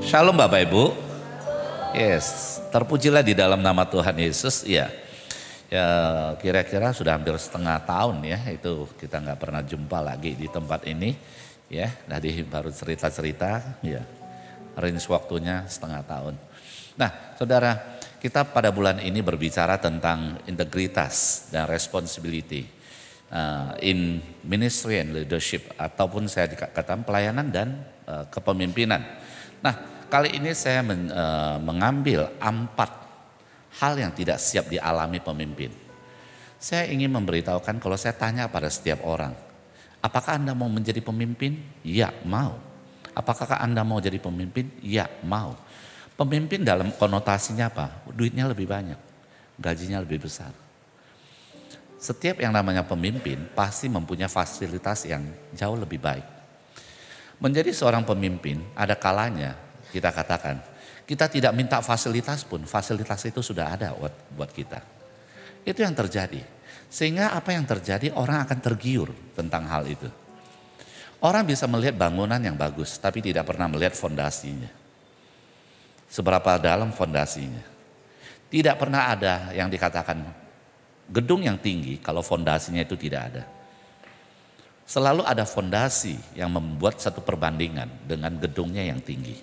Shalom Bapak Ibu. Yes, terpujilah di dalam nama Tuhan Yesus. Ya, kira-kira sudah hampir setengah tahun ya, itu kita nggak pernah jumpa lagi di tempat ini. Ya, tadi baru cerita-cerita. Ya, range waktunya setengah tahun. Nah, saudara, kita pada bulan ini berbicara tentang integritas dan responsibility in ministry and leadership, ataupun saya dikatakan pelayanan dan kepemimpinan. Nah, kali ini saya mengambil 4 hal yang tidak siap dialami pemimpin. Saya ingin memberitahukan, kalau saya tanya pada setiap orang, apakah Anda mau menjadi pemimpin? Ya, mau. Apakah Anda mau jadi pemimpin? Ya, mau. Pemimpin dalam konotasinya apa? Duitnya lebih banyak, gajinya lebih besar. Setiap yang namanya pemimpin pasti mempunyai fasilitas yang jauh lebih baik. Menjadi seorang pemimpin ada kalanya kita katakan, kita tidak minta fasilitas pun, fasilitas itu sudah ada buat kita. Itu yang terjadi. Sehingga apa yang terjadi, orang akan tergiur tentang hal itu. Orang bisa melihat bangunan yang bagus, tapi tidak pernah melihat fondasinya. Seberapa dalam fondasinya. Tidak pernah ada yang dikatakan gedung yang tinggi kalau fondasinya itu tidak ada. Selalu ada fondasi yang membuat satu perbandingan dengan gedungnya yang tinggi.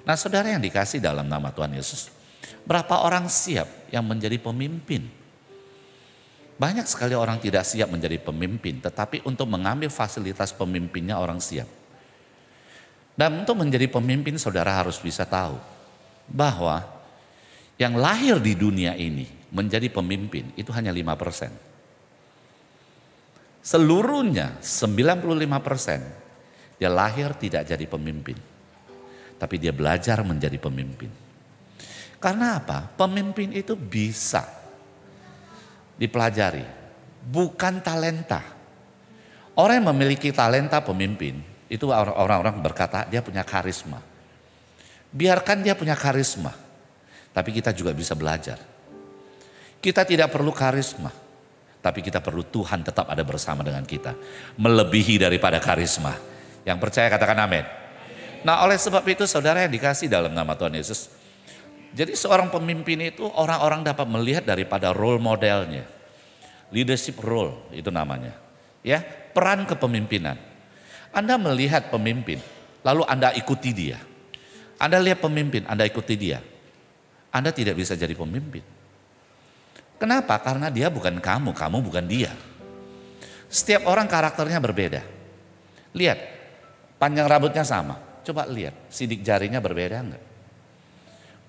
Nah, saudara yang dikasih dalam nama Tuhan Yesus, berapa orang siap yang menjadi pemimpin? Banyak sekali orang tidak siap menjadi pemimpin, tetapi untuk mengambil fasilitas pemimpinnya orang siap. Dan untuk menjadi pemimpin, saudara harus bisa tahu bahwa yang lahir di dunia ini menjadi pemimpin itu hanya 5%. Seluruhnya 95% dia lahir tidak jadi pemimpin. Tapi dia belajar menjadi pemimpin. Karena apa? Pemimpin itu bisa dipelajari, bukan talenta. Orang yang memiliki talenta pemimpin, itu orang-orang berkata dia punya karisma. Biarkan dia punya karisma, tapi kita juga bisa belajar. Kita tidak perlu karisma, tapi kita perlu Tuhan tetap ada bersama dengan kita. Melebihi daripada karisma. Yang percaya katakan amin. Nah, oleh sebab itu saudara yang dikasih dalam nama Tuhan Yesus, jadi seorang pemimpin itu orang-orang dapat melihat daripada role modelnya. Leadership role itu namanya. Ya, peran kepemimpinan. Anda melihat pemimpin, lalu Anda ikuti dia. Anda lihat pemimpin, Anda ikuti dia. Anda tidak bisa jadi pemimpin. Kenapa? Karena dia bukan kamu, kamu bukan dia. Setiap orang karakternya berbeda. Lihat, panjang rambutnya sama. Coba lihat, sidik jarinya berbeda enggak?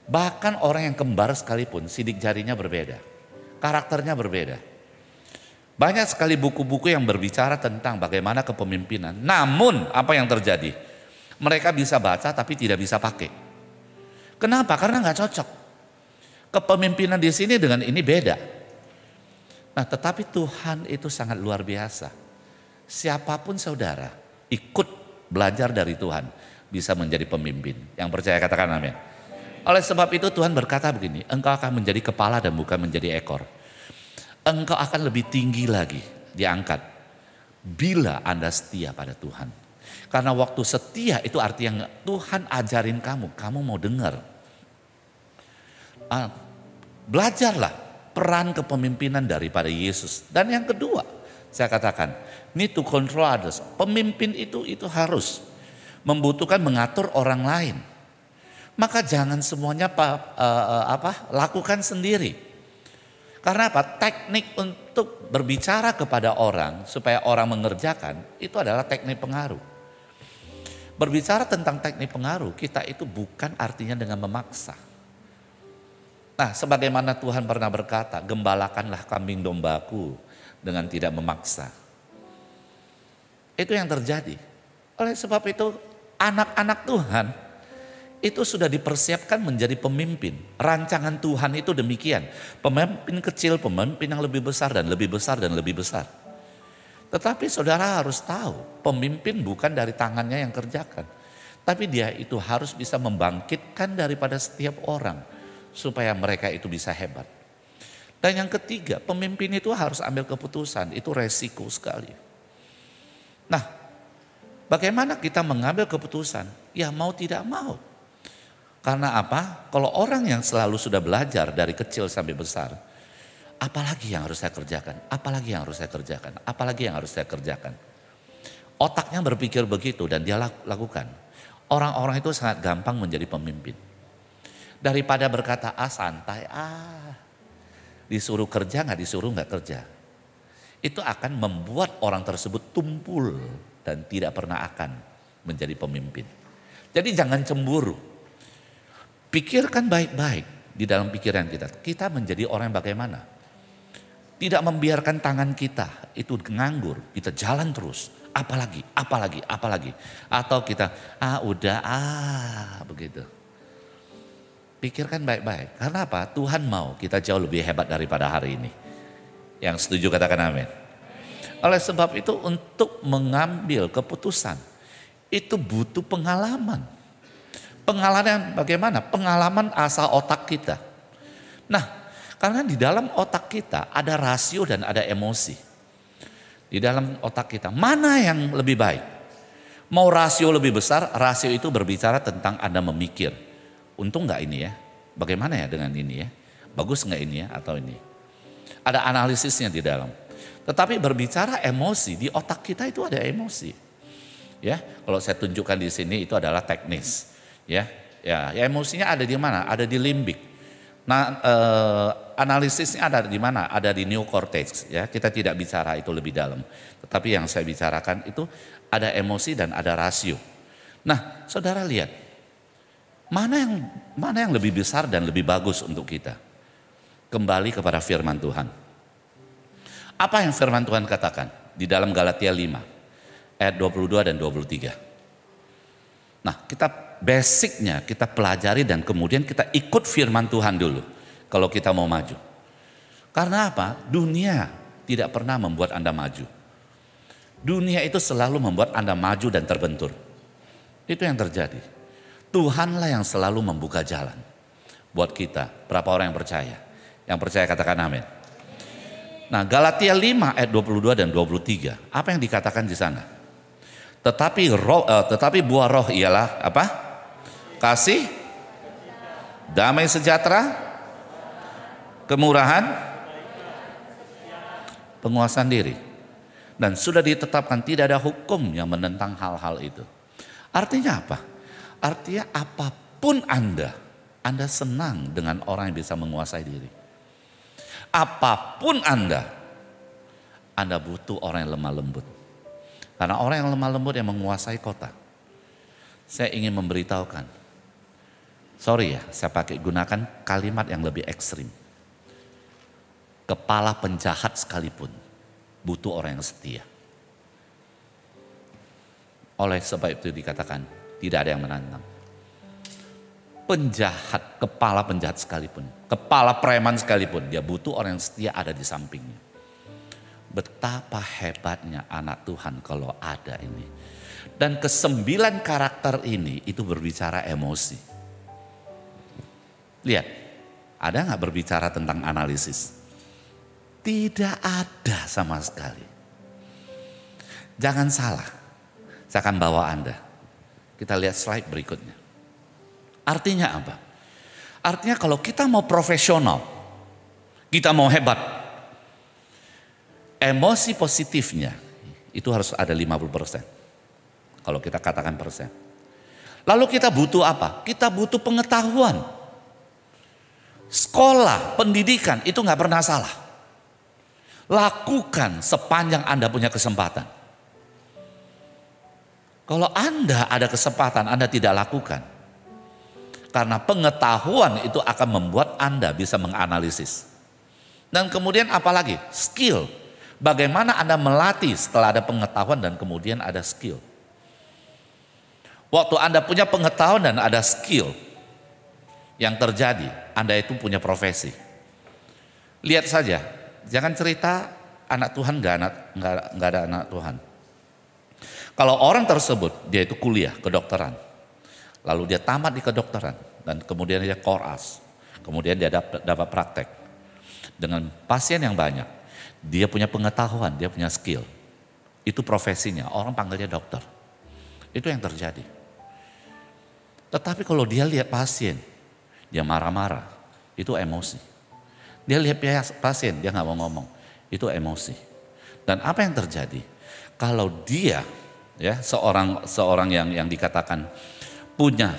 Bahkan orang yang kembar sekalipun sidik jarinya berbeda. Karakternya berbeda. Banyak sekali buku-buku yang berbicara tentang bagaimana kepemimpinan. Namun apa yang terjadi? Mereka bisa baca tapi tidak bisa pakai. Kenapa? Karena enggak cocok. Kepemimpinan di sini dengan ini beda. Nah, tetapi Tuhan itu sangat luar biasa. Siapapun saudara ikut belajar dari Tuhan bisa menjadi pemimpin. Yang percaya katakan amin. Oleh sebab itu Tuhan berkata begini, engkau akan menjadi kepala dan bukan menjadi ekor. Engkau akan lebih tinggi lagi diangkat bila Anda setia pada Tuhan. Karena waktu setia itu artinya Tuhan ajarin kamu, kamu mau dengar. Belajarlah peran kepemimpinan daripada Yesus. Dan yang kedua, saya katakan, need to control others. Pemimpin itu harus membutuhkan mengatur orang lain. Maka jangan semuanya lakukan sendiri. Karena apa? Teknik untuk berbicara kepada orang supaya orang mengerjakan itu adalah teknik pengaruh. Berbicara tentang teknik pengaruh, kita itu bukan artinya dengan memaksa. Nah, sebagaimana Tuhan pernah berkata, gembalakanlah kambing dombaku dengan tidak memaksa. Itu yang terjadi. Oleh sebab itu anak-anak Tuhan itu sudah dipersiapkan menjadi pemimpin. Rancangan Tuhan itu demikian. Pemimpin kecil, pemimpin yang lebih besar dan lebih besar dan lebih besar. Tetapi saudara harus tahu, pemimpin bukan dari tangannya yang kerjakan. Tapi dia itu harus bisa membangkitkan daripada setiap orang supaya mereka itu bisa hebat. Dan yang ketiga, pemimpin itu harus ambil keputusan, itu resiko sekali. Nah, bagaimana kita mengambil keputusan? Ya mau tidak mau. Karena apa? Kalau orang yang selalu sudah belajar dari kecil sampai besar, apalagi yang harus saya kerjakan? Apalagi yang harus saya kerjakan? Apalagi yang harus saya kerjakan? Otaknya berpikir begitu dan dia lakukan. Orang-orang itu sangat gampang menjadi pemimpin. Daripada berkata, santai, disuruh kerja disuruh nggak kerja. Itu akan membuat orang tersebut tumpul dan tidak pernah akan menjadi pemimpin. Jadi jangan cemburu. Pikirkan baik-baik di dalam pikiran kita. Kita menjadi orang yang bagaimana? Tidak membiarkan tangan kita itu nganggur, kita jalan terus. Apalagi. Atau kita, begitu. Pikirkan baik-baik. Karena apa? Tuhan mau kita jauh lebih hebat daripada hari ini. Yang setuju katakan amin. Oleh sebab itu untuk mengambil keputusan, itu butuh pengalaman. Pengalaman bagaimana? Pengalaman asal otak kita. Nah, karena di dalam otak kita ada rasio dan ada emosi. Di dalam otak kita, mana yang lebih baik? Mau rasio lebih besar, rasio itu berbicara tentang Anda memikir. Untung gak ini ya? Bagaimana ya dengan ini ya? Bagus gak ini ya atau ini? Ada analisisnya di dalam. Tetapi berbicara emosi, di otak kita itu ada emosi. Ya, kalau saya tunjukkan di sini itu adalah teknis. Ya, emosinya ada di mana? Ada di limbik. Nah, analisisnya ada di mana? Ada di neocortex. Ya, kita tidak bicara itu lebih dalam. Tetapi yang saya bicarakan itu ada emosi dan ada rasio. Nah, saudara lihat, mana yang lebih besar dan lebih bagus untuk kita? Kembali kepada firman Tuhan. Apa yang firman Tuhan katakan di dalam Galatia 5 ayat 22 dan 23? Nah, basicnya kita pelajari dan kemudian kita ikut firman Tuhan dulu kalau kita mau maju. Karena apa? Dunia tidak pernah membuat Anda maju. Dunia itu selalu membuat Anda maju dan terbentur. Itu yang terjadi. Tuhanlah yang selalu membuka jalan buat kita. Berapa orang yang percaya? Yang percaya katakan amin. Nah, Galatia 5 ayat 22 dan 23. Apa yang dikatakan di sana? Tetapi buah roh ialah apa? Kasih, damai sejahtera, kemurahan, penguasaan diri. Dan sudah ditetapkan tidak ada hukum yang menentang hal-hal itu. Artinya apa? Artinya apapun Anda senang dengan orang yang bisa menguasai diri. Apapun Anda butuh orang yang lemah lembut. Karena orang yang lemah lembut yang menguasai kota. Saya ingin memberitahukan. Sorry ya, saya gunakan kalimat yang lebih ekstrim. Kepala penjahat sekalipun butuh orang yang setia. Oleh sebab itu dikatakan tidak ada yang menantang. Penjahat, kepala penjahat sekalipun, kepala preman sekalipun, dia butuh orang yang setia ada di sampingnya. Betapa hebatnya anak Tuhan kalau ada ini. Dan ke-9 karakter ini itu berbicara emosi. Lihat, ada gak berbicara tentang analisis? Tidak ada sama sekali. Jangan salah, saya akan bawa Anda. Kita lihat slide berikutnya. Artinya apa? Artinya kalau kita mau profesional, kita mau hebat, emosi positifnya itu harus ada 50%. Kalau kita katakan persen. Lalu kita butuh apa? Kita butuh pengetahuan. Sekolah, pendidikan itu gak pernah salah. Lakukan sepanjang Anda punya kesempatan. Kalau Anda ada kesempatan, Anda tidak lakukan. Karena pengetahuan itu akan membuat Anda bisa menganalisis. Dan kemudian apalagi? Skill. Bagaimana Anda melatih setelah ada pengetahuan dan kemudian ada skill. Waktu Anda punya pengetahuan dan ada skill, yang terjadi Anda itu punya profesi. Lihat saja, jangan cerita anak Tuhan nggak ada anak Tuhan. Kalau orang tersebut dia itu kuliah kedokteran, Lalu dia tamat di kedokteran dan kemudian dia koras. Kemudian dia dapat praktek dengan pasien yang banyak. Dia punya pengetahuan, dia punya skill. Itu profesinya, orang panggilnya dokter. Itu yang terjadi. Tetapi kalau dia lihat pasien, dia marah-marah, itu emosi. Dia lihat pasien, dia nggak mau ngomong, itu emosi. Dan apa yang terjadi? Kalau dia, ya seorang yang dikatakan punya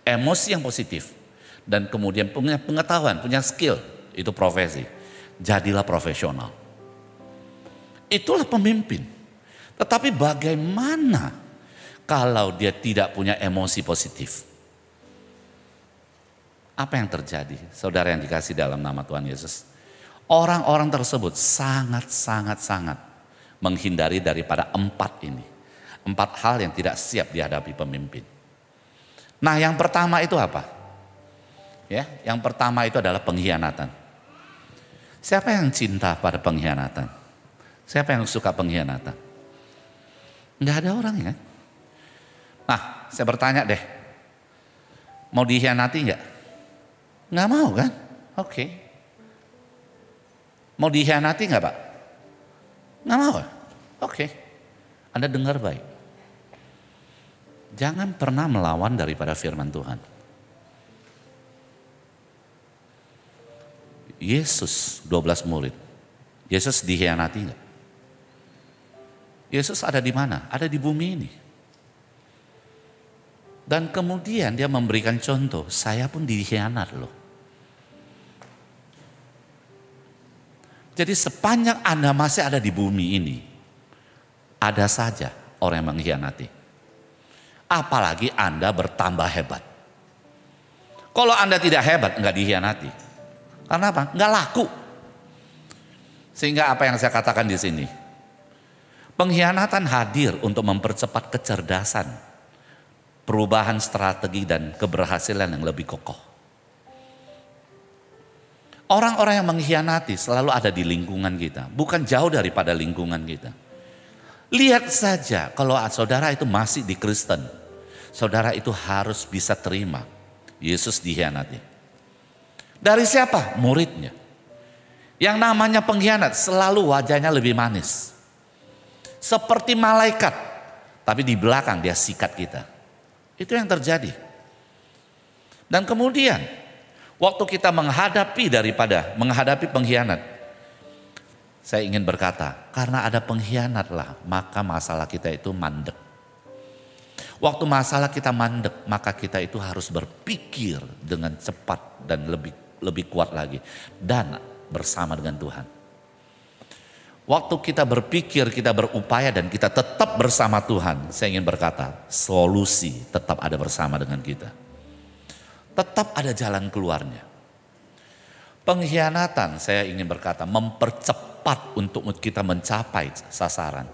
emosi yang positif dan kemudian punya pengetahuan, punya skill, itu profesi. Jadilah profesional. Itulah pemimpin. Tetapi bagaimana kalau dia tidak punya emosi positif? Apa yang terjadi? Saudara yang dikasih dalam nama Tuhan Yesus. Orang-orang tersebut sangat menghindari daripada 4 ini. 4 hal yang tidak siap dihadapi pemimpin. Nah, yang pertama itu apa? Ya, yang pertama itu adalah pengkhianatan. Siapa yang cinta pada pengkhianatan? Siapa yang suka pengkhianatan? Enggak ada orang ya. Nah, saya bertanya deh. Mau dikhianati enggak? Enggak mau kan? Oke. Mau dikhianati enggak, Pak? Enggak mau. Oke. Anda dengar baik. Jangan pernah melawan daripada firman Tuhan. Yesus 12 murid. Yesus dikhianati enggak? Yesus ada di mana? Ada di bumi ini. Dan kemudian dia memberikan contoh, saya pun dikhianat loh. Jadi sepanjang Anda masih ada di bumi ini, ada saja orang yang mengkhianati. Apalagi Anda bertambah hebat. Kalau Anda tidak hebat, enggak dikhianati. Karena apa? Enggak laku. Sehingga apa yang saya katakan di sini, pengkhianatan hadir untuk mempercepat kecerdasan, perubahan strategi dan keberhasilan yang lebih kokoh. Orang-orang yang mengkhianati selalu ada di lingkungan kita, bukan jauh daripada lingkungan kita. Lihat saja kalau saudara itu masih di Kristen, saudara itu harus bisa terima Yesus dikhianati. Dari siapa? Muridnya. Yang namanya pengkhianat selalu wajahnya lebih manis. Seperti malaikat, tapi di belakang dia sikat kita. Itu yang terjadi. Dan kemudian waktu kita menghadapi pengkhianat, saya ingin berkata, karena ada pengkhianatlah maka masalah kita itu mandek. Waktu masalah kita mandek, maka kita itu harus berpikir dengan cepat dan lebih kuat lagi dan bersama dengan Tuhan. Waktu kita berpikir, kita berupaya dan kita tetap bersama Tuhan, saya ingin berkata, solusi tetap ada bersama dengan kita. Tetap ada jalan keluarnya. Pengkhianatan, saya ingin berkata, mempercepat untuk kita mencapai sasaran.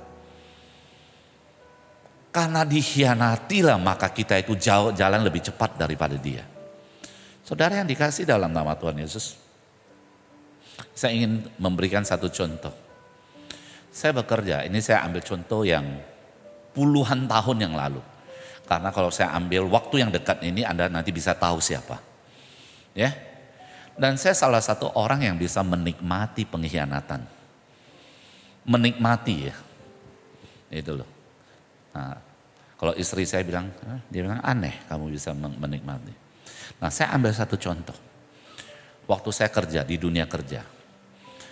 Karena dikhianatilah maka kita itu jalan lebih cepat daripada dia. Saudara yang dikasih dalam nama Tuhan Yesus, saya ingin memberikan satu contoh. Saya bekerja, ini saya ambil contoh yang puluhan tahun yang lalu. Karena kalau saya ambil waktu yang dekat ini, Anda nanti bisa tahu siapa. Ya. Dan saya salah satu orang yang bisa menikmati pengkhianatan. Menikmati ya. Itu loh. Nah, kalau istri saya bilang, dia bilang aneh kamu bisa menikmati. Nah, saya ambil satu contoh. Waktu saya kerja di dunia kerja.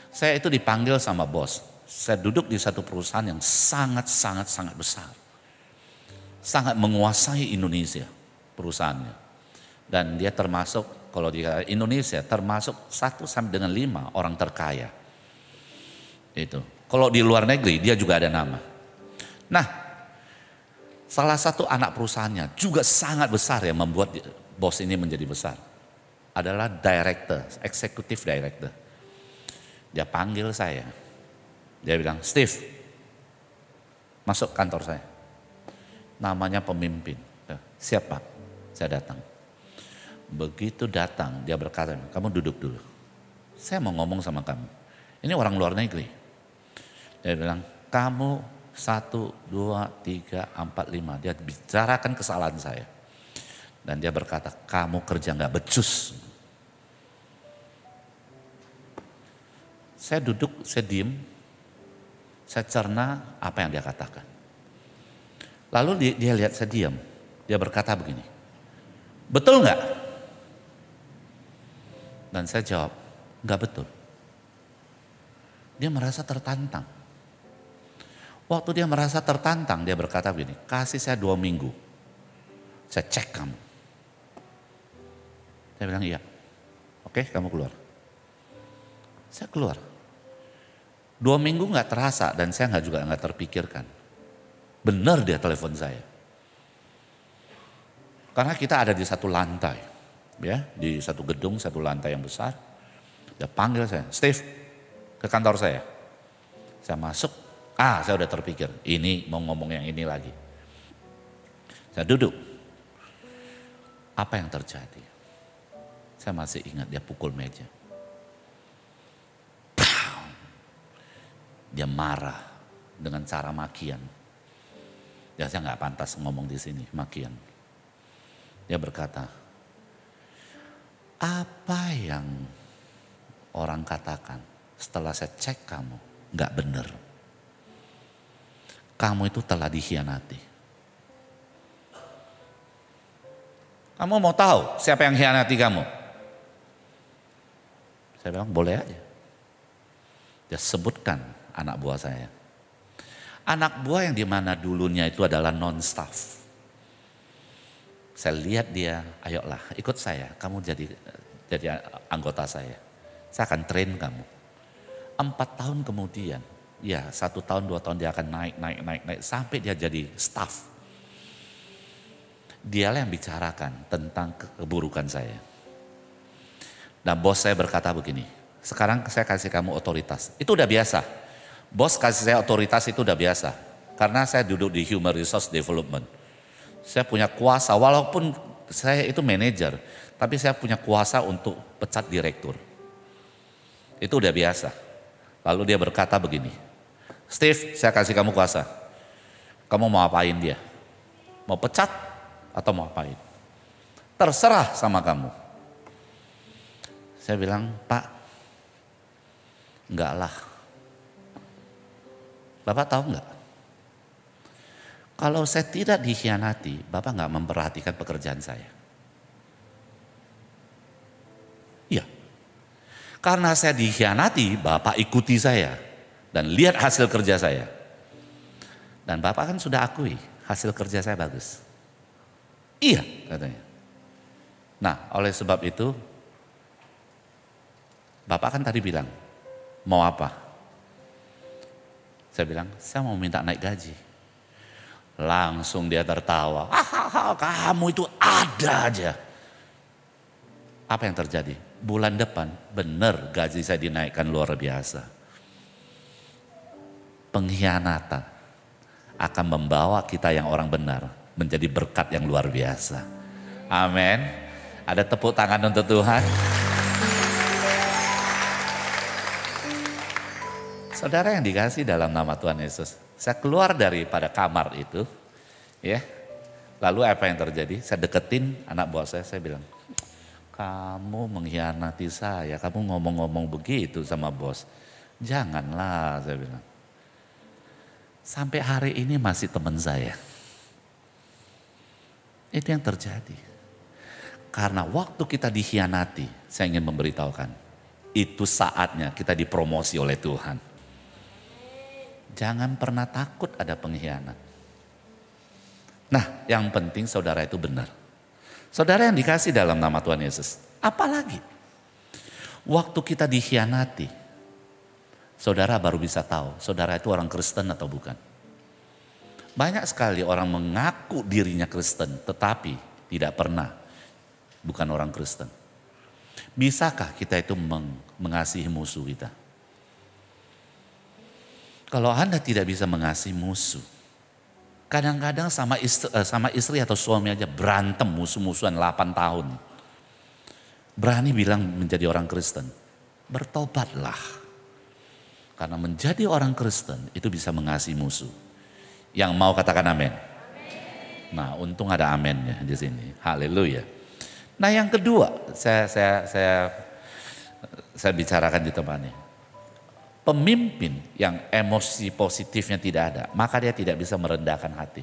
Saya itu dipanggil sama bos. Saya duduk di satu perusahaan yang sangat besar. Sangat menguasai Indonesia perusahaannya. Dan dia termasuk, kalau di Indonesia termasuk 1 sampai dengan 5 orang terkaya. Itu. Kalau di luar negeri dia juga ada nama. Nah, salah satu anak perusahaannya juga sangat besar yang membuat bos ini menjadi besar. Adalah director, executive director. Dia panggil saya. Dia bilang, Steve, masuk kantor saya. Namanya pemimpin. Siapa? Saya datang. Begitu datang, dia berkata, kamu duduk dulu. Saya mau ngomong sama kamu. Ini orang luar negeri. Dia bilang, kamu 1, 2, 3, 4, 5. Dia bicarakan kesalahan saya. Dan dia berkata, kamu kerja gak becus. Saya duduk, saya diem, saya cerna apa yang dia katakan. Lalu dia lihat saya diam, dia berkata begini, betul gak? Dan saya jawab, gak betul. Dia merasa tertantang. Waktu dia merasa tertantang, dia berkata begini, kasih saya 2 minggu, saya cek kamu. Saya bilang iya, oke kamu keluar. Saya keluar. 2 minggu gak terasa dan saya juga gak terpikirkan. Benar dia telepon saya. Karena kita ada di satu lantai, ya, di satu gedung, satu lantai yang besar. Dia panggil saya, Steve, ke kantor saya. Saya masuk, saya udah terpikir, ini mau ngomong yang ini lagi. Saya duduk. Apa yang terjadi? Saya masih ingat dia pukul meja. Dia marah dengan cara makian. Ya saya nggak pantas ngomong di sini, makian. Dia berkata, apa yang orang katakan setelah saya cek kamu nggak benar. Kamu itu telah dikhianati. Kamu mau tahu siapa yang khianati kamu? Saya bilang boleh aja. Dia sebutkan anak buah saya. Anak buah yang dimana dulunya itu adalah non-staff. Saya lihat dia, ayolah ikut saya, kamu jadi anggota saya. Saya akan train kamu. 4 tahun kemudian, ya 1 tahun 2 tahun dia akan naik sampai dia jadi staff. Dialah yang bicarakan tentang keburukan saya. Dan bos saya berkata begini, sekarang saya kasih kamu otoritas. Itu udah biasa. Bos kasih saya otoritas itu udah biasa. Karena saya duduk di Human Resource Development. Saya punya kuasa, walaupun saya itu manajer, tapi saya punya kuasa untuk pecat direktur. Itu udah biasa. Lalu dia berkata begini, Steve, saya kasih kamu kuasa. Kamu mau apain dia? Mau pecat atau mau apain? Terserah sama kamu. Saya bilang, Pak, enggak lah. Bapak tahu enggak? Kalau saya tidak dikhianati, Bapak enggak memperhatikan pekerjaan saya. Iya. Karena saya dikhianati, Bapak ikuti saya. Dan lihat hasil kerja saya. Dan Bapak kan sudah akui, hasil kerja saya bagus. Iya, katanya. Nah, oleh sebab itu, Bapak kan tadi bilang, mau apa? Saya bilang, saya mau minta naik gaji. Langsung dia tertawa, kamu itu ada aja. Apa yang terjadi? Bulan depan benar gaji saya dinaikkan luar biasa. Pengkhianatan akan membawa kita yang orang benar menjadi berkat yang luar biasa. Amin. Ada tepuk tangan untuk Tuhan. Saudara yang dikasih dalam nama Tuhan Yesus, saya keluar daripada kamar itu, ya. Lalu apa yang terjadi? Saya deketin anak buah saya bilang, kamu mengkhianati saya, kamu ngomong-ngomong begitu sama bos. Janganlah, saya bilang. Sampai hari ini masih teman saya. Itu yang terjadi. Karena waktu kita dikhianati, saya ingin memberitahukan, itu saatnya kita dipromosi oleh Tuhan. Jangan pernah takut ada pengkhianat. Nah, yang penting saudara itu benar. Saudara yang dikasih dalam nama Tuhan Yesus. Apalagi waktu kita dikhianati, saudara baru bisa tahu saudara itu orang Kristen atau bukan. Banyak sekali orang mengaku dirinya Kristen tetapi tidak pernah bukan orang Kristen. Bisakah kita itu mengasihi musuh kita? Kalau Anda tidak bisa mengasihi musuh, kadang-kadang sama istri atau suami aja berantem musuh-musuhan 8 tahun. Berani bilang menjadi orang Kristen, bertobatlah. Karena menjadi orang Kristen itu bisa mengasihi musuh. Yang mau katakan amin. Nah, untung ada amennya di sini. Haleluya. Nah, yang kedua, saya bicarakan di tempat ini. Pemimpin yang emosi positifnya tidak ada, maka dia tidak bisa merendahkan hati.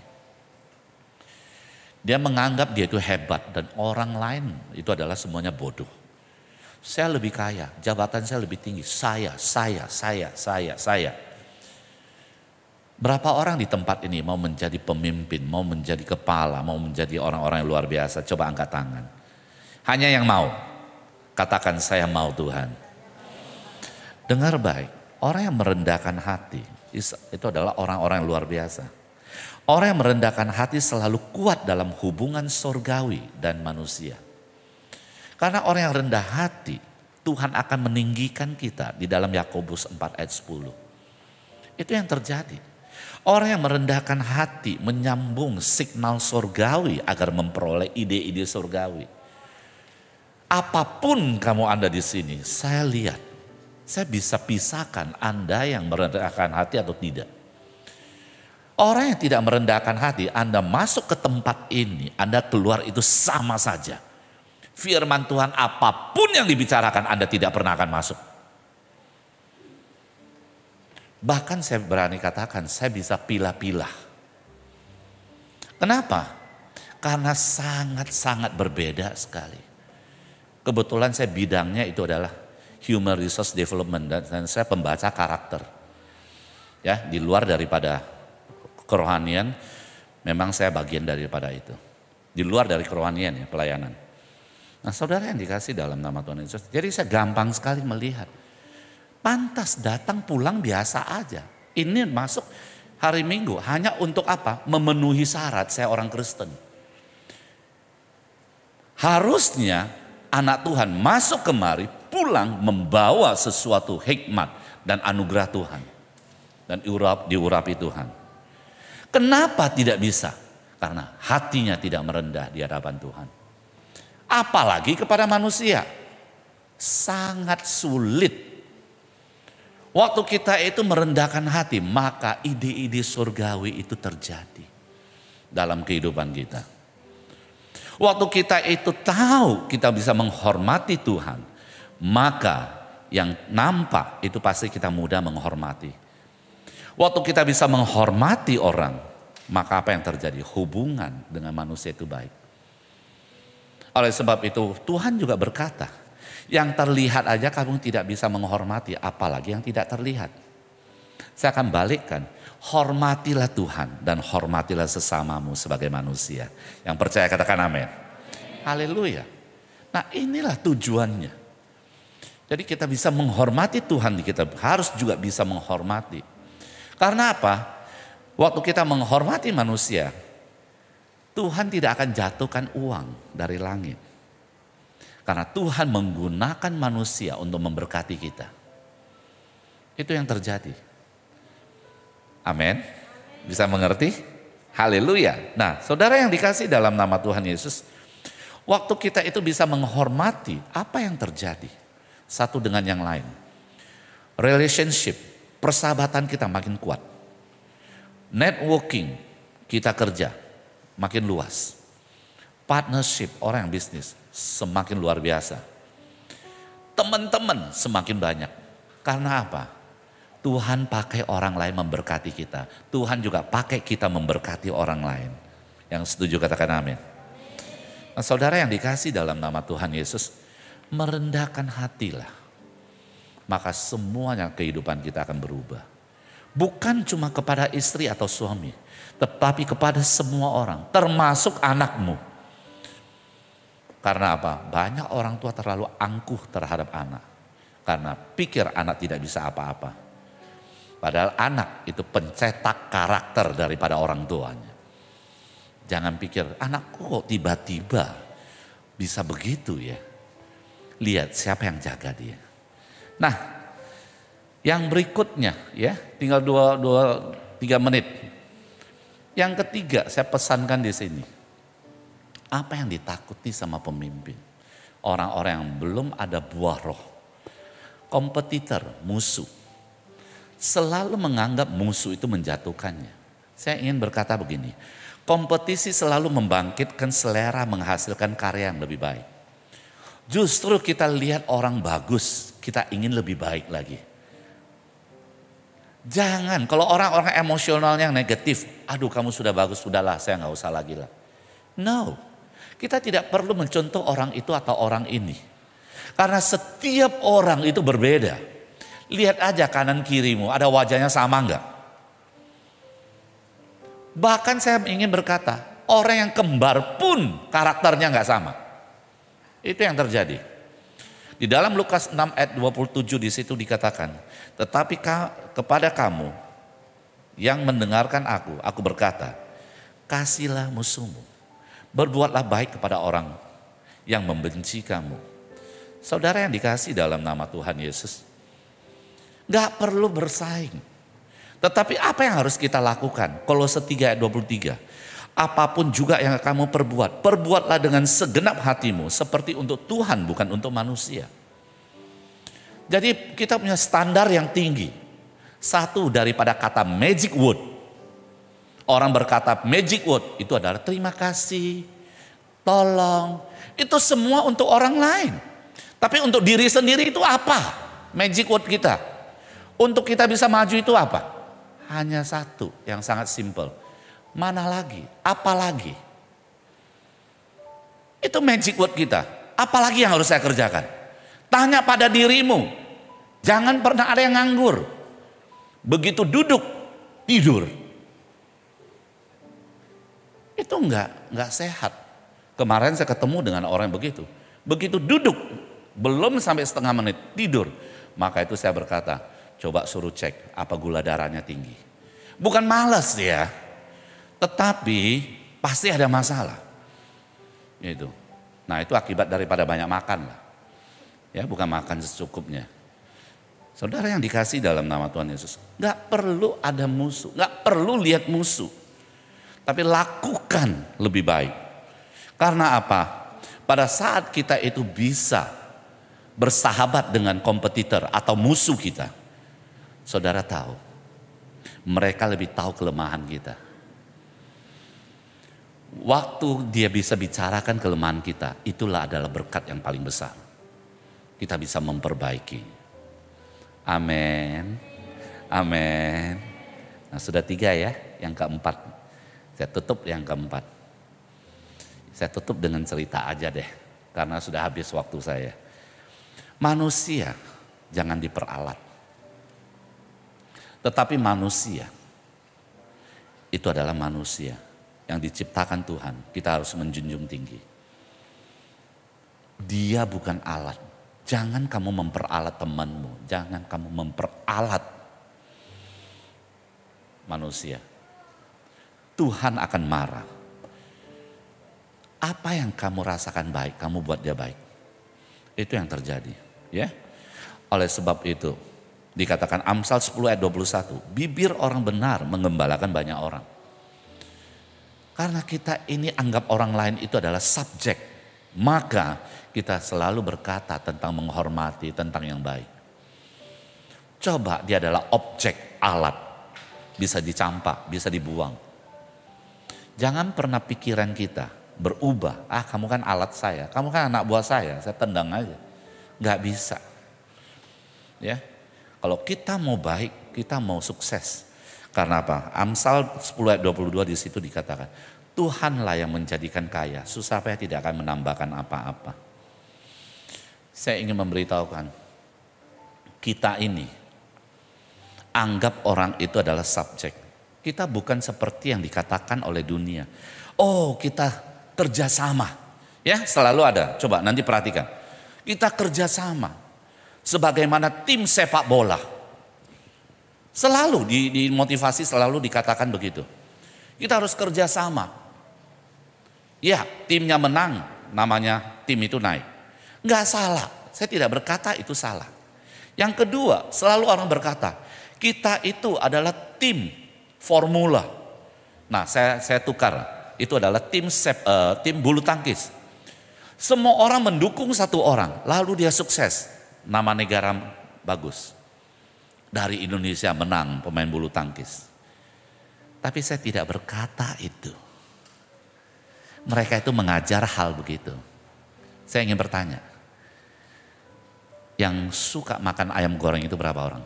Dia menganggap dia itu hebat dan orang lain itu adalah semuanya bodoh. Saya lebih kaya, jabatan saya lebih tinggi, saya. Berapa orang di tempat ini mau menjadi pemimpin, mau menjadi kepala, mau menjadi orang-orang yang luar biasa? Coba angkat tangan. Hanya yang mau, katakan saya mau Tuhan. Dengar baik, orang yang merendahkan hati itu adalah orang-orang yang luar biasa. Orang yang merendahkan hati selalu kuat dalam hubungan surgawi dan manusia. Karena orang yang rendah hati, Tuhan akan meninggikan kita di dalam Yakobus 4 ayat 10. Itu yang terjadi. Orang yang merendahkan hati menyambung signal surgawi agar memperoleh ide-ide surgawi. Apapun kamu Anda di sini, saya lihat, saya bisa pisahkan Anda yang merendahkan hati atau tidak. Orang yang tidak merendahkan hati, Anda masuk ke tempat ini, Anda keluar itu sama saja. Firman Tuhan apapun yang dibicarakan Anda tidak pernah akan masuk. Bahkan saya berani katakan saya bisa pilah-pilah. Kenapa? Karena sangat-sangat berbeda sekali. Kebetulan saya bidangnya itu adalah Human Resource Development dan saya pembaca karakter. Ya, di luar daripada kerohanian, memang saya bagian daripada itu. Di luar dari kerohanian ya, pelayanan. Nah, saudara yang dikasih dalam nama Tuhan Yesus, jadi saya gampang sekali melihat. Pantas datang pulang biasa aja. Ini masuk hari Minggu hanya untuk apa? Memenuhi syarat saya orang Kristen. Harusnya anak Tuhan masuk kemari pulang membawa sesuatu hikmat dan anugerah Tuhan. Dan diurapi Tuhan. Kenapa tidak bisa? Karena hatinya tidak merendah di hadapan Tuhan. Apalagi kepada manusia. Sangat sulit. Waktu kita itu merendahkan hati, maka ide-ide surgawi itu terjadi dalam kehidupan kita. Waktu kita itu tahu kita bisa menghormati Tuhan, maka yang nampak itu pasti kita mudah menghormati. Waktu kita bisa menghormati orang, maka apa yang terjadi? Hubungan dengan manusia itu baik. Oleh sebab itu Tuhan juga berkata, yang terlihat aja kamu tidak bisa menghormati, apalagi yang tidak terlihat. Saya akan balikkan, hormatilah Tuhan dan hormatilah sesamamu sebagai manusia. Yang percaya katakan amin. Haleluya. Nah, inilah tujuannya. Jadi kita bisa menghormati Tuhan, kita harus juga bisa menghormati. Karena apa? Waktu kita menghormati manusia, Tuhan tidak akan jatuhkan uang dari langit. Karena Tuhan menggunakan manusia untuk memberkati kita. Itu yang terjadi. Amin. Bisa mengerti? Haleluya. Nah, saudara yang dikasih dalam nama Tuhan Yesus, waktu kita itu bisa menghormati, apa yang terjadi satu dengan yang lain? Relationship, persahabatan kita makin kuat. Networking, kita kerja makin luas. Partnership, orang yang bisnis semakin luar biasa. Teman-teman semakin banyak. Karena apa? Tuhan pakai orang lain memberkati kita. Tuhan juga pakai kita memberkati orang lain. Yang setuju katakan amin. Nah, saudara yang dikasih dalam nama Tuhan Yesus, merendahkan hatilah. Maka semuanya kehidupan kita akan berubah. Bukan cuma kepada istri atau suami, tetapi kepada semua orang, termasuk anakmu. Karena apa? Banyak orang tua terlalu angkuh terhadap anak. Karena pikir anak tidak bisa apa-apa. Padahal anak itu pencetak karakter daripada orang tuanya. Jangan pikir anakku kok tiba-tiba bisa begitu ya. Lihat siapa yang jaga dia. Nah, yang berikutnya ya, tinggal 3 menit. Yang ketiga saya pesankan di sini. Apa yang ditakuti sama pemimpin? Orang-orang yang belum ada buah roh. Kompetitor, musuh. Selalu menganggap musuh itu menjatuhkannya. Saya ingin berkata begini. Kompetisi selalu membangkitkan selera menghasilkan karya yang lebih baik. Justru kita lihat orang bagus, kita ingin lebih baik lagi. Jangan, kalau orang-orang emosionalnya yang negatif, aduh kamu sudah bagus, sudahlah saya nggak usah lagi lah. No, kita tidak perlu mencontoh orang itu atau orang ini. Karena setiap orang itu berbeda. Lihat aja kanan kirimu, ada wajahnya sama nggak? Bahkan saya ingin berkata, orang yang kembar pun karakternya nggak sama. Itu yang terjadi. Di dalam Lukas 6 ayat 27 di situ dikatakan, tetapi kepada kamu yang mendengarkan aku berkata, kasihlah musuhmu, berbuatlah baik kepada orang yang membenci kamu. Saudara yang dikasih dalam nama Tuhan Yesus, gak perlu bersaing. Tetapi apa yang harus kita lakukan? Kolose 3 ayat 23. Apapun juga yang kamu perbuat, perbuatlah dengan segenap hatimu seperti untuk Tuhan bukan untuk manusia. Jadi kita punya standar yang tinggi. Satu daripada kata magic word. Orang berkata magic word itu adalah terima kasih, tolong. Itu semua untuk orang lain. Tapi untuk diri sendiri itu apa? Magic word kita. Untuk kita bisa maju itu apa? Hanya satu yang sangat simple. Mana lagi? Apa lagi? Itu magic word kita. Apalagi yang harus saya kerjakan? Tanya pada dirimu. Jangan pernah ada yang nganggur. Begitu duduk, tidur. Itu enggak sehat. Kemarin saya ketemu dengan orang yang begitu. Begitu duduk, belum sampai setengah menit, tidur. Maka itu saya berkata, coba suruh cek apa gula darahnya tinggi. Bukan malas ya. Tetapi pasti ada masalah. Itu. Nah itu akibat daripada banyak makan lah. Ya bukan makan secukupnya. Saudara yang dikasih dalam nama Tuhan Yesus. Gak perlu ada musuh. Gak perlu lihat musuh. Tapi lakukan lebih baik. Karena apa? Pada saat kita itu bisa bersahabat dengan kompetitor atau musuh kita. Saudara tahu. Mereka lebih tahu kelemahan kita. Waktu dia bisa bicarakan kelemahan kita, itulah adalah berkat yang paling besar. Kita bisa memperbaiki. Amin. Amin. Nah sudah 3 ya, yang keempat. Saya tutup yang keempat. Saya tutup dengan cerita aja deh, karena sudah habis waktu saya. Manusia jangan diperalat. Tetapi manusia itu adalah manusia yang diciptakan Tuhan. Kita harus menjunjung tinggi. Dia bukan alat. Jangan kamu memperalat temanmu. Jangan kamu memperalat manusia. Tuhan akan marah. Apa yang kamu rasakan baik, kamu buat dia baik. Itu yang terjadi. Ya. Oleh sebab itu, dikatakan Amsal 10 ayat 21, bibir orang benar mengembalakan banyak orang. Karena kita ini anggap orang lain itu adalah subjek, maka kita selalu berkata tentang menghormati, tentang yang baik. Coba dia adalah objek, alat, bisa dicampak, bisa dibuang. Jangan pernah pikiran kita berubah, kamu kan alat saya, kamu kan anak buah saya tendang aja. Gak bisa. Ya. Kalau kita mau baik, kita mau sukses. Karena apa? Amsal 10 ayat 22 di situ dikatakan, Tuhanlah yang menjadikan kaya, susah payah tidak akan menambahkan apa-apa. Saya ingin memberitahukan, kita ini anggap orang itu adalah subjek. Kita bukan seperti yang dikatakan oleh dunia. Oh, kita kerjasama. Ya, selalu ada. Coba nanti perhatikan. Kita kerjasama. Sebagaimana tim sepak bola. Selalu dimotivasi, selalu dikatakan begitu. Kita harus kerjasama. Ya, timnya menang, namanya tim itu naik. Enggak salah, saya tidak berkata itu salah. Yang kedua, selalu orang berkata, kita itu adalah tim formula. Nah, saya tukar, itu adalah tim bulu tangkis. Semua orang mendukung satu orang, lalu dia sukses. Nama negara bagus. Dari Indonesia menang pemain bulu tangkis. Tapi saya tidak berkata itu. mereka itu mengajar hal begitu. Saya ingin bertanya, yang suka makan ayam goreng itu berapa orang?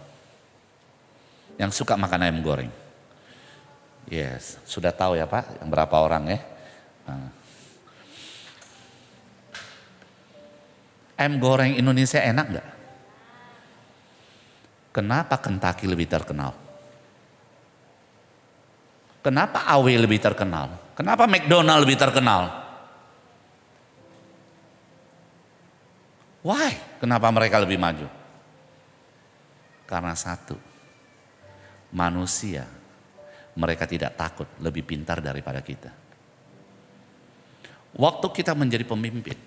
Yang suka makan ayam goreng? Yes, sudah tahu ya Pak, yang berapa orang ya? Nah. Ayam goreng Indonesia enak nggak? Kenapa Kentucky lebih terkenal? Kenapa AW lebih terkenal? Kenapa McDonald lebih terkenal? Why? Kenapa mereka lebih maju? Karena satu, manusia, mereka tidak takut lebih pintar daripada kita. Waktu kita menjadi pemimpin,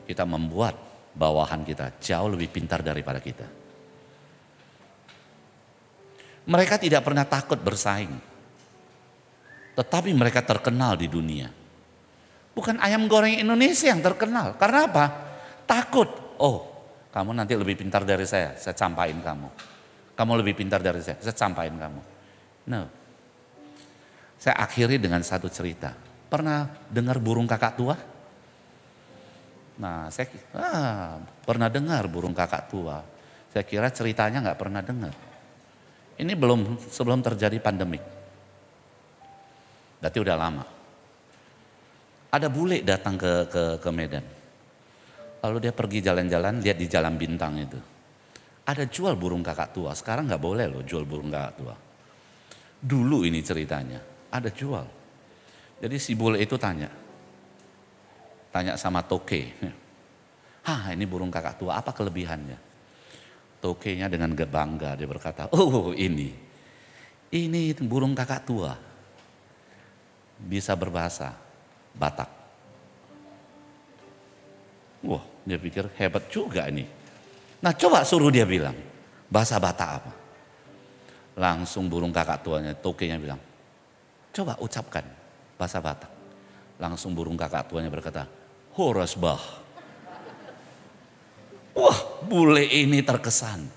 kita membuat bawahan kita jauh lebih pintar daripada kita. Mereka tidak pernah takut bersaing, tetapi mereka terkenal di dunia. Bukan ayam goreng Indonesia yang terkenal. Karena apa? Takut. Oh, kamu nanti lebih pintar dari saya campain kamu. Kamu lebih pintar dari saya campain kamu. No. Saya akhiri dengan satu cerita. Pernah dengar burung kakak tua? Nah, saya pernah dengar burung kakak tua. Saya kira ceritanya nggak pernah dengar. Ini sebelum terjadi pandemik. Berarti udah lama. Ada bule datang ke Medan. Lalu dia pergi jalan-jalan, lihat di Jalan Bintang itu. Ada jual burung kakak tua, sekarang nggak boleh loh jual burung kakak tua. Dulu ini ceritanya, ada jual. Jadi si bule itu tanya sama toke. Ini burung kakak tua, apa kelebihannya? Tokenya dengan bangga dia berkata, oh ini burung kakak tua. Bisa berbahasa Batak. Wah, dia pikir hebat juga ini. Nah, coba suruh dia bilang bahasa Batak apa. Langsung burung kakak tuanya, tokenya bilang, coba ucapkan bahasa Batak. Langsung burung kakak tuanya berkata, Horasbah. Wah, bule ini terkesan.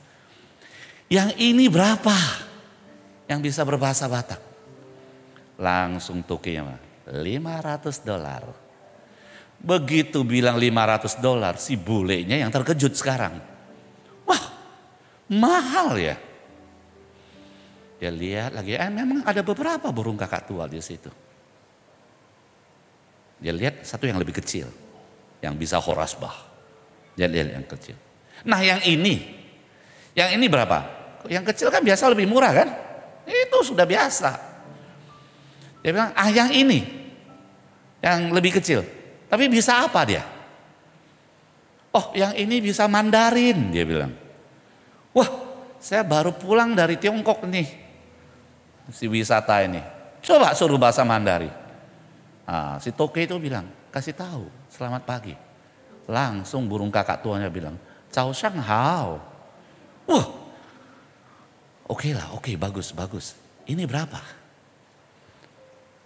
Yang ini berapa? Yang bisa berbahasa Batak? Langsung tokenya $500. Begitu bilang $500, si bulenya yang terkejut sekarang. Wah, mahal ya. Dia lihat lagi, memang ada beberapa burung kakak tua di situ. Dia lihat satu yang lebih kecil, yang bisa horasbah. Dia lihat yang kecil. Nah, yang ini berapa? Yang kecil kan biasa lebih murah kan? Itu sudah biasa. Dia bilang, yang ini, yang lebih kecil. Tapi bisa apa dia? Oh, yang ini bisa Mandarin, dia bilang. Wah, saya baru pulang dari Tiongkok nih. Si wisata ini. Coba suruh bahasa Mandarin. Si toke itu bilang, kasih tahu, selamat pagi. Langsung burung kakak tuanya bilang, Cao Shang Hao. Wah, oke, bagus. Ini berapa?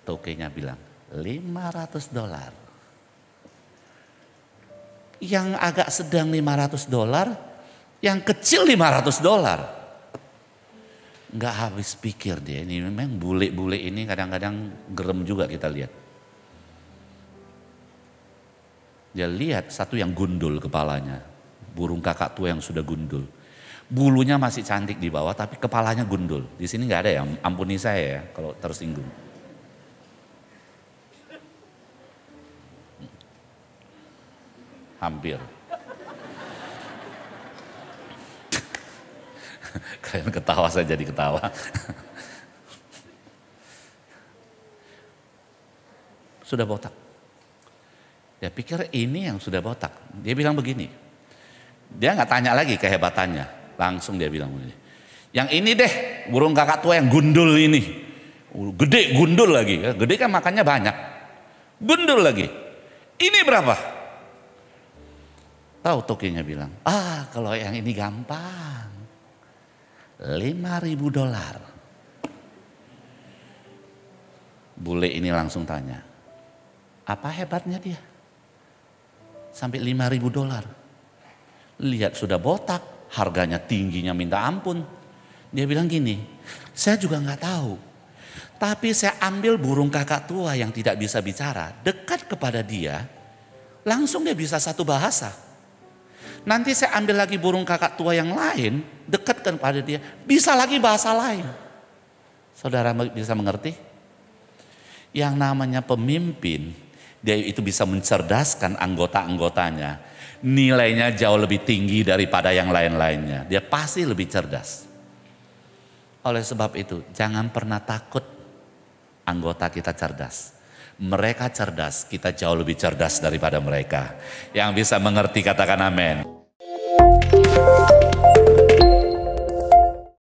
Tokenya bilang $500. Yang agak sedang $500, yang kecil $500. Nggak habis pikir dia, ini memang bule-bule ini kadang-kadang gerem juga kita lihat. Dia lihat satu yang gundul kepalanya, burung kakak tua yang sudah gundul. Bulunya masih cantik di bawah tapi kepalanya gundul. Di sini nggak ada ya, ampuni saya ya kalau tersinggung. Hampir. Kalian ketawa, saya jadi ketawa. Sudah botak. Dia pikir ini yang sudah botak. Dia bilang begini. Dia nggak tanya lagi kehebatannya. Langsung dia bilang begini. Yang ini deh, burung kakak tua yang gundul ini. Gede, gundul lagi. Gede kan makannya banyak. Gundul lagi. Ini berapa? Tahu tokenya bilang, kalau yang ini gampang. $5.000. Bule ini langsung tanya, apa hebatnya dia? Sampai $5.000. Lihat sudah botak, harganya tingginya minta ampun. Dia bilang gini, saya juga nggak tahu. Tapi saya ambil burung kakak tua yang tidak bisa bicara, dekat kepada dia, langsung dia bisa satu bahasa. Nanti saya ambil lagi burung kakak tua yang lain, dekat kepada dia, bisa lagi bahasa lain. Saudara bisa mengerti? Yang namanya pemimpin, dia itu bisa mencerdaskan anggota-anggotanya. Nilainya jauh lebih tinggi daripada yang lain-lainnya. Dia pasti lebih cerdas. Oleh sebab itu, jangan pernah takut anggota kita cerdas. Mereka cerdas, kita jauh lebih cerdas daripada mereka. Yang bisa mengerti katakan amin.